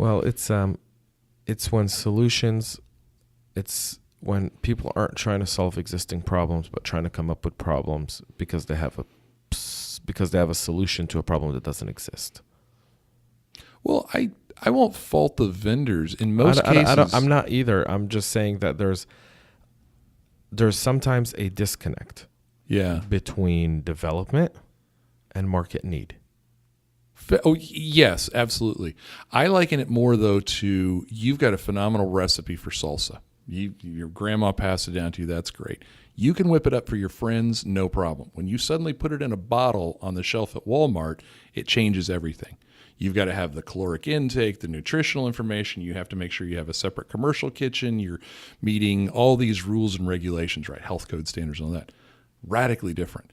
Well, it's when solutions, it's when people aren't trying to solve existing problems, but trying to come up with problems because they have a solution to a problem that doesn't exist. Well, I won't fault the vendors in most cases. I'm not either. I'm just saying that there's sometimes a disconnect. Yeah. Between development and market need. Oh, yes, absolutely. I liken it more, though, to you've got a phenomenal recipe for salsa. Your grandma passed it down to you. That's great. You can whip it up for your friends, no problem. When you suddenly put it in a bottle on the shelf at Walmart, it changes everything. You've got to have the caloric intake, the nutritional information. You have to make sure you have a separate commercial kitchen. You're meeting all these rules and regulations, right? Health code standards and all that. Radically different.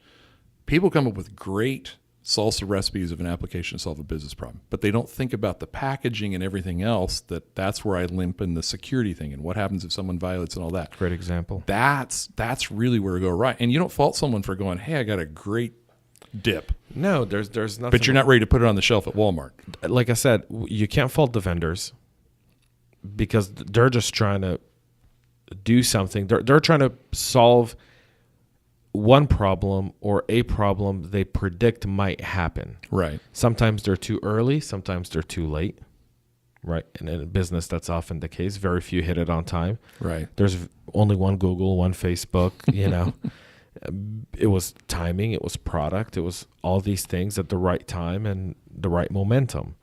People come up with great salsa recipes of an application to solve a business problem, but they don't think about the packaging and everything else. That's where I limp in the security thing and what happens if someone violates and all that. Great example. That's really where we go right. And you don't fault someone for going, hey, I got a great dip. No, there's nothing. But you're not ready to put it on the shelf at Walmart. Like I said, you can't fault the vendors because they're just trying to do something. They're trying to solve one problem or a problem they predict might happen. Right. Sometimes they're too early. Sometimes they're too late. Right. And in business, that's often the case. Very few hit it on time. Right. There's only one Google, one Facebook, It was timing. It was product. It was all these things at the right time and the right momentum.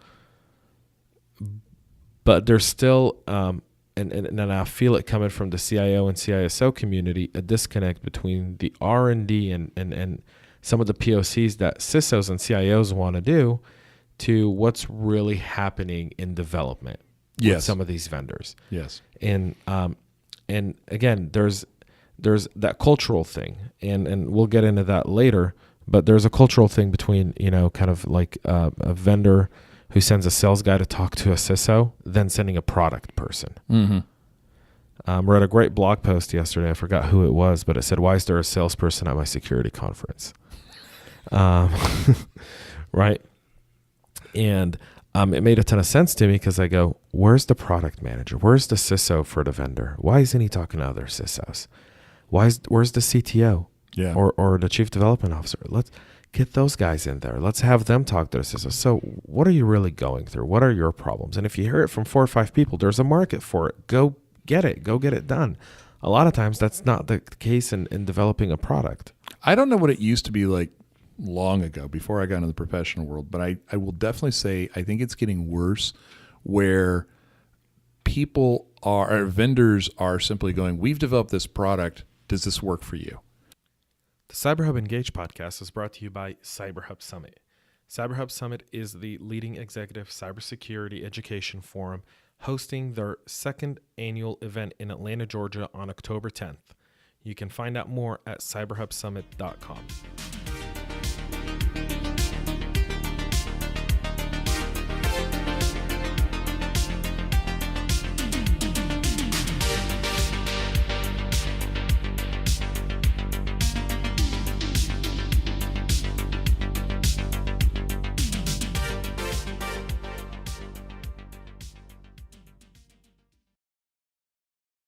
But there's still, and I feel it coming from the CIO and CISO community, a disconnect between the R&D and some of the POCs that CISOs and CIOs want to do to what's really happening in development with some of these vendors. Yes. And again, there's that cultural thing, and we'll get into that later, but there's a cultural thing between, kind of like a vendor who sends a sales guy to talk to a CISO, then sending a product person. Mm-hmm. Read a great blog post yesterday. I forgot who it was, but it said, "Why is there a salesperson at my security conference?" Right? And it made a ton of sense to me because I go, where's the product manager? Where's the CISO for the vendor? Why isn't he talking to other CISOs? Where's the CTO or the chief development officer? Let's get those guys in there. Let's have them talk to the CISO. So what are you really going through? What are your problems? And if you hear it from 4 or 5 people, there's a market for it. Go get it. Go get it done. A lot of times that's not the case in developing a product. I don't know what it used to be like long ago before I got into the professional world, but I will definitely say I think it's getting worse where vendors are simply going, we've developed this product. Does this work for you? The CyberHub Engage podcast is brought to you by CyberHub Summit. CyberHub Summit is the leading executive cybersecurity education forum hosting their 2nd annual event in Atlanta, Georgia on October 10th. You can find out more at cyberhubsummit.com.